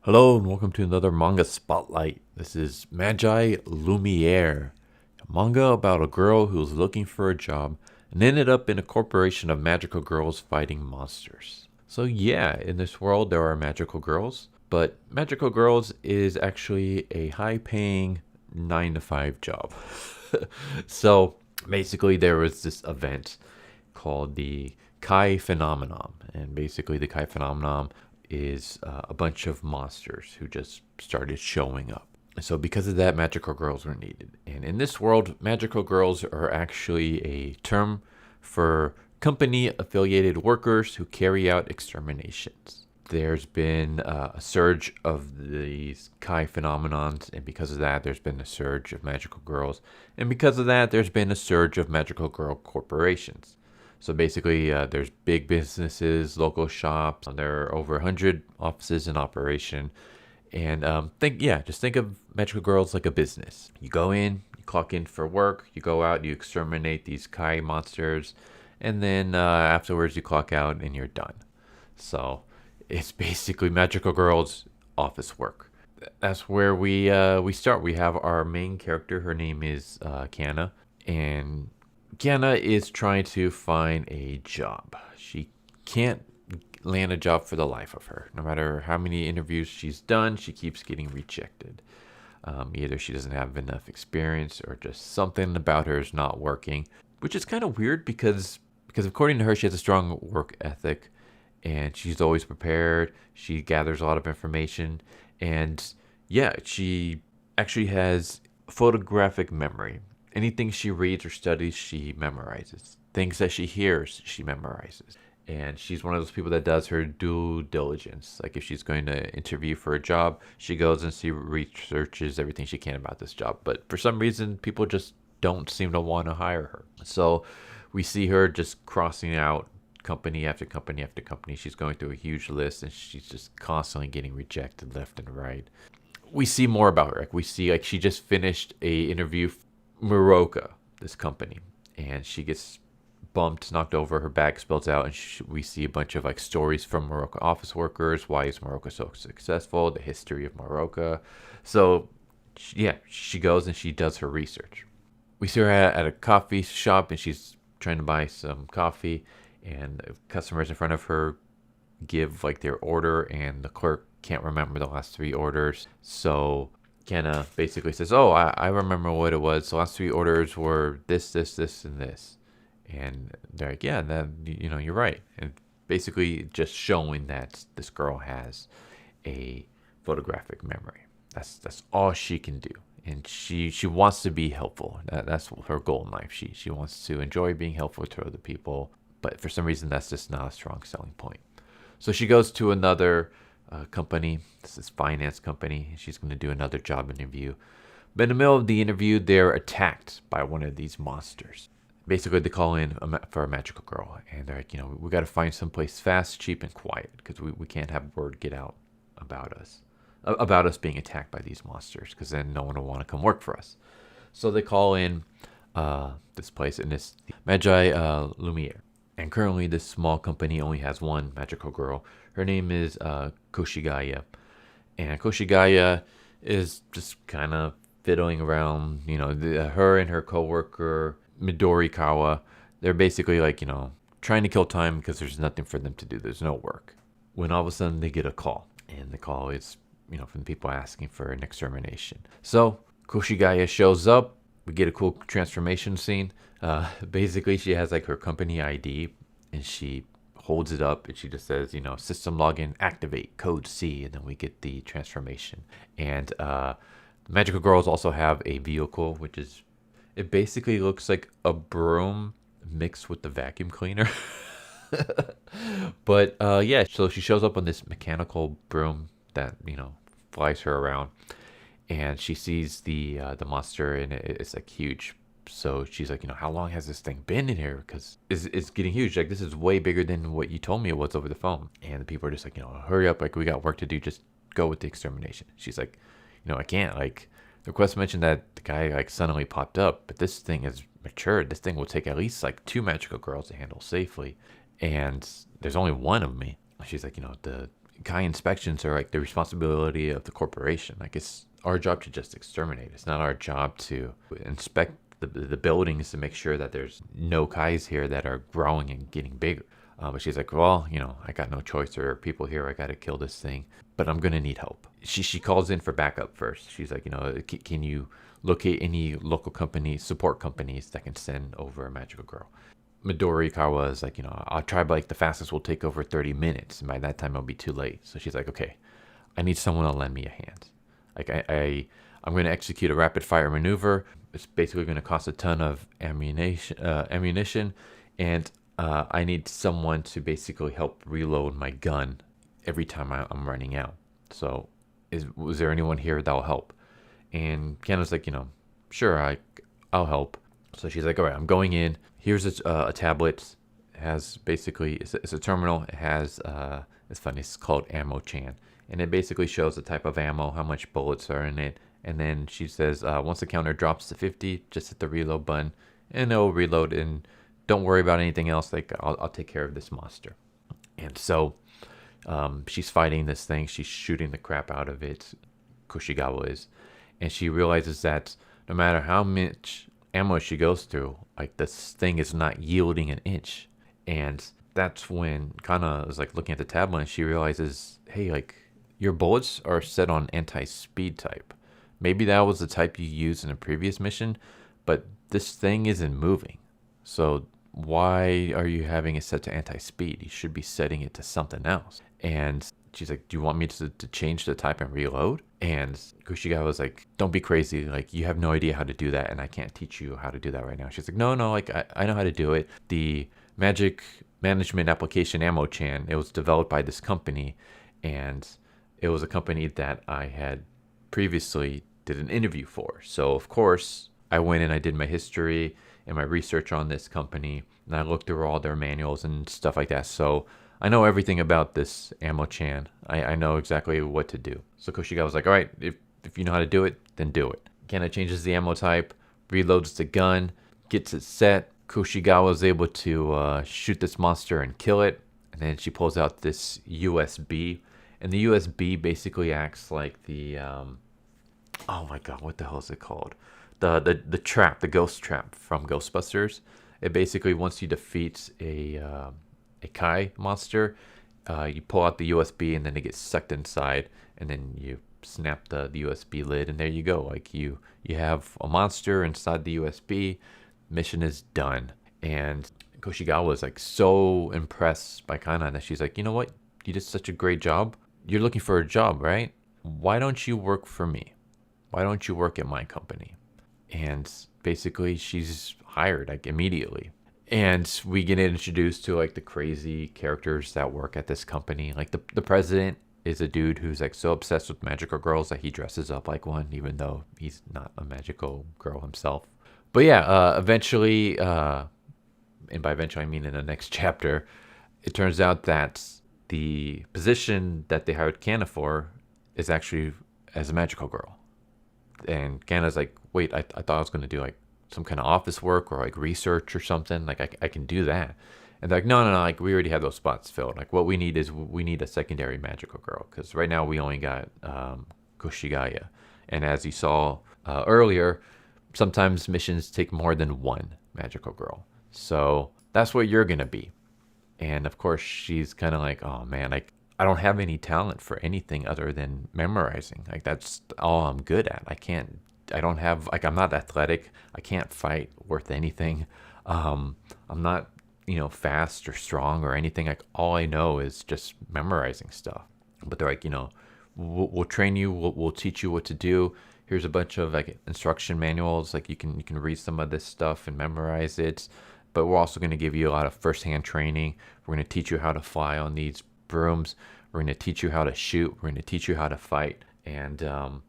Hello and welcome to another manga spotlight. This is MagiLumiere, a manga about a girl who was looking for a job and ended up in a corporation of magical girls fighting monsters. So yeah, in this world there are magical girls, but magical girls is actually a high-paying 9 to 5 job. So basically there was this event called the Kaii phenomenon, and basically the Kaii phenomenon is a bunch of monsters who just started showing up. So because of that, magical girls were needed. And in this world, magical girls are actually a term for company affiliated workers who carry out exterminations. There's been a surge of these Kaii phenomenons, and because of that, there's been a surge of magical girls. And because of that, there's been a surge of magical girl corporations. So basically, there's big businesses, local shops. There are over 100 offices in operation. And just think of magical girls like a business. You go in, you clock in for work, you go out, you exterminate these Kaii monsters, and then afterwards you clock out and you're done. So it's basically magical girls office work. That's where we start. We have our main character. Her name is Kana, and Kana is trying to find a job. She can't land a job for the life of her. No matter how many interviews she's done, she keeps getting rejected. Either she doesn't have enough experience or just something about her is not working, which is kind of weird because according to her, she has a strong work ethic and she's always prepared. She gathers a lot of information, and yeah, she actually has photographic memory. Anything she reads or studies, she memorizes. Things that she hears, she memorizes. And she's one of those people that does her due diligence. Like if she's going to interview for a job, she goes and she researches everything she can about this job. But for some reason, people just don't seem to want to hire her. So we see her just crossing out company after company after company. She's going through a huge list and she's just constantly getting rejected left and right. We see more about her. Like we see like she just finished a interview Morocco, this company, and she gets bumped, knocked over, her bag spills out, and we see a bunch of like stories from Morocco office workers. Why is Morocco so successful? The history of Morocco. So, she goes and she does her research. We see her at a coffee shop, and she's trying to buy some coffee, and customers in front of her give like their order, and the clerk can't remember the last 3 orders. So Kenna basically says, "Oh, I remember what it was. The last 3 orders were this, this, this, and this." And they're like, "Yeah, then you're right." And basically, just showing that this girl has a photographic memory. That's all she can do, and she wants to be helpful. That's her goal in life. She wants to enjoy being helpful to other people, but for some reason, that's just not a strong selling point. So she goes to another company. This is finance company. She's going to do another job interview. But in the middle of the interview, they're attacked by one of these monsters. Basically, they call in for a magical girl. And they're like, we got to find someplace fast, cheap, and quiet. Because we can't have word get out about us. About us being attacked by these monsters. Because then no one will want to come work for us. So they call in this place. And it's MagiLumiere. And currently, this small company only has one magical girl. Her name is Koshigaya. And Koshigaya is just kind of fiddling around. Her and her coworker, Midorikawa, they're basically like, trying to kill time because there's nothing for them to do. There's no work. When all of a sudden, they get a call. And the call is, from the people asking for an extermination. So, Koshigaya shows up. We get a cool transformation scene. Basically, she has like her company ID, and she holds it up, and she just says, system login, activate, code C, and then we get the transformation. And magical girls also have a vehicle, which is, it basically looks like a broom mixed with the vacuum cleaner. But so she shows up on this mechanical broom that flies her around. And she sees the monster, and it's like huge. So she's like, how long has this thing been in here? Because it's getting huge. Like, this is way bigger than what you told me it was over the phone. And the people are just like, hurry up. Like, we got work to do. Just go with the extermination. She's like, I can't. Like, the request mentioned that the guy like suddenly popped up, but this thing is matured. This thing will take at least like 2 magical girls to handle safely. And there's only one of me. She's like, Kaii inspections are like the responsibility of the corporation. Like it's our job to just exterminate. It's not our job to inspect the buildings to make sure that there's no Kais here that are growing and getting bigger. But she's like, well, I got no choice. There are people here. I got to kill this thing, but I'm gonna need help. She calls in for backup first. She's like, can you locate any local companies, support companies that can send over a magical girl? Midorikawa is like, I'll try, but like the fastest will take over 30 minutes, and by that time it'll be too late. So she's like, okay, I need someone to lend me a hand. Like I'm going to execute a rapid fire maneuver. It's basically going to cost a ton of ammunition, and I need someone to basically help reload my gun every time I'm running out. So was there anyone here that'll help? And Kana's like, sure, I'll help. So she's like, all right, I'm going in. Here's a tablet. It has basically, it's a terminal. It has, it's funny, it's called Ammo Chan. And it basically shows the type of ammo, how much bullets are in it. And then she says, once the counter drops to 50, just hit the reload button and it'll reload. And don't worry about anything else. Like, I'll take care of this monster. And so she's fighting this thing. She's shooting the crap out of it. Kushigawa is. And she realizes that no matter how much ammo she goes through, like this thing is not yielding an inch. And that's when Kana is like looking at the tablet and she realizes, hey, like your bullets are set on anti-speed type. Maybe that was the type you used in a previous mission, but this thing isn't moving. So why are you having it set to anti-speed? You should be setting it to something else. And she's like, do you want me to change the type and reload? And Kushigawa was like, don't be crazy. Like, you have no idea how to do that, and I can't teach you how to do that right now. She's like, no, like, I know how to do it. The magic management application Ammo Chan, it was developed by this company, and it was a company that I had previously did an interview for. So, of course, I went and I did my history and my research on this company, and I looked through all their manuals and stuff like that. So I know everything about this Ammo Chan. I know exactly what to do. So Kushigawa was like, all right, if you know how to do it, then do it. Kana changes the ammo type, reloads the gun, gets it set. Kushigawa is able to shoot this monster and kill it. And then she pulls out this USB. And the USB basically acts like the, oh my God, what the hell is it called? The trap, the ghost trap from Ghostbusters. It basically, once you defeat a Kaii monster, you pull out the USB and then it gets sucked inside, and then you snap the USB lid, and there you go. Like you have a monster inside the USB. Mission is done. And Kushigawa was like so impressed by Kana that she's like, you know what? You did such a great job. You're looking for a job, right? Why don't you work for me? Why don't you work at my company? And basically she's hired like immediately. And we get introduced to like the crazy characters that work at this company. Like the president is a dude who's like so obsessed with magical girls that he dresses up like one, even though he's not a magical girl himself. But yeah, eventually, and by eventually I mean in the next chapter, it turns out that the position that they hired Kana for is actually as a magical girl. And Kana's like, wait, I thought I was going to do like some kind of office work or like research or something. Like I can do that. And they're like, no, like we already have those spots filled. Like what we need is we need a secondary magical girl, because right now we only got Kushigaya. And as you saw earlier, sometimes missions take more than one magical girl. So that's what you're going to be. And of course she's kind of like, oh man, I don't have any talent for anything other than memorizing. Like that's all I'm good at. I don't have, like, I'm not athletic. I can't fight worth anything. I'm not, fast or strong or anything. Like all I know is just memorizing stuff. But they're like, we'll train you. We'll teach you what to do. Here's a bunch of like instruction manuals. Like you can read some of this stuff and memorize it. But we're also going to give you a lot of firsthand training. We're going to teach you how to fly on these brooms. We're going to teach you how to shoot. We're going to teach you how to fight. And I'm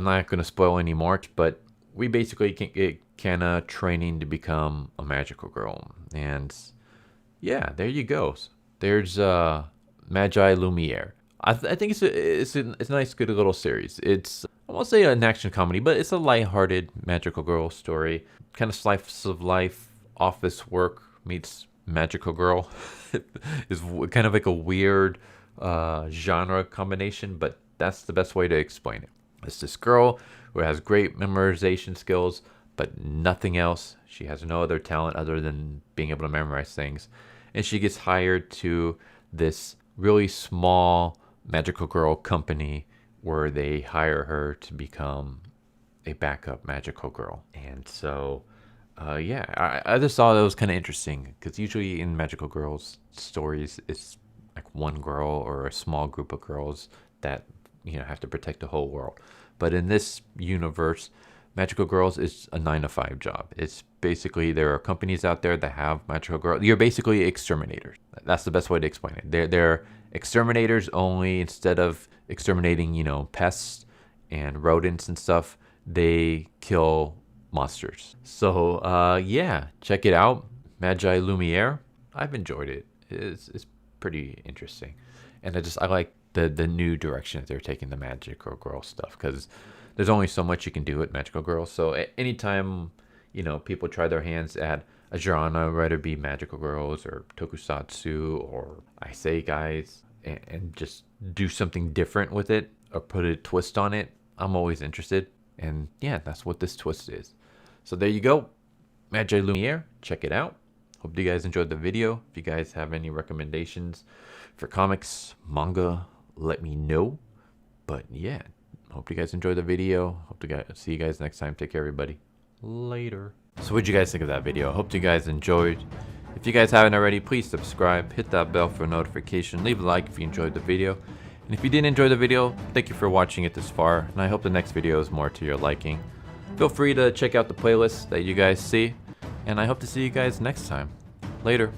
not going to spoil any more, but we basically can get Kana training to become a magical girl. And yeah, there you go. There's MagiLumiere. I think it's a nice, good little series. It's, I won't say an action comedy, but it's a lighthearted magical girl story. Kind of slice of life, office work meets magical girl. It's kind of like a weird genre combination, but that's the best way to explain it. It's this girl who has great memorization skills, but nothing else. She has no other talent other than being able to memorize things. And she gets hired to this really small magical girl company where they hire her to become a backup magical girl. And so, yeah, I just thought it was kind of interesting because usually in magical girls stories, it's like one girl or a small group of girls that have to protect the whole world. But in this universe, magical girls is a 9 to 5 job. It's basically there are companies out there that have magical girls. You're basically exterminators. That's the best way to explain it. They're exterminators only. Instead of exterminating pests and rodents and stuff, they kill monsters. So yeah, check it out. MagiLumiere. I've enjoyed it. It's pretty interesting, and I like the new direction that they're taking the magical girl stuff, because there's only so much you can do with magical girls. So anytime people try their hands at a genre, whether it be magical girls or tokusatsu or isekais, and just do something different with it or put a twist on it, I'm always interested. And yeah, that's what this twist is. So there you go, MagiLumiere. Check it out. Hope you guys enjoyed the video. If you guys have any recommendations for comics, manga, let me know. But yeah, hope you guys enjoyed the video. Hope to see you guys next time. Take care, everybody. Later. So what'd you guys think of that video? Hope you guys enjoyed. If you guys haven't already, please subscribe, hit that bell for a notification, leave a like if you enjoyed the video. And if you didn't enjoy the video, thank you for watching it this far, and I hope the next video is more to your liking. Feel free to check out the playlist that you guys see, and I hope to see you guys next time. Later.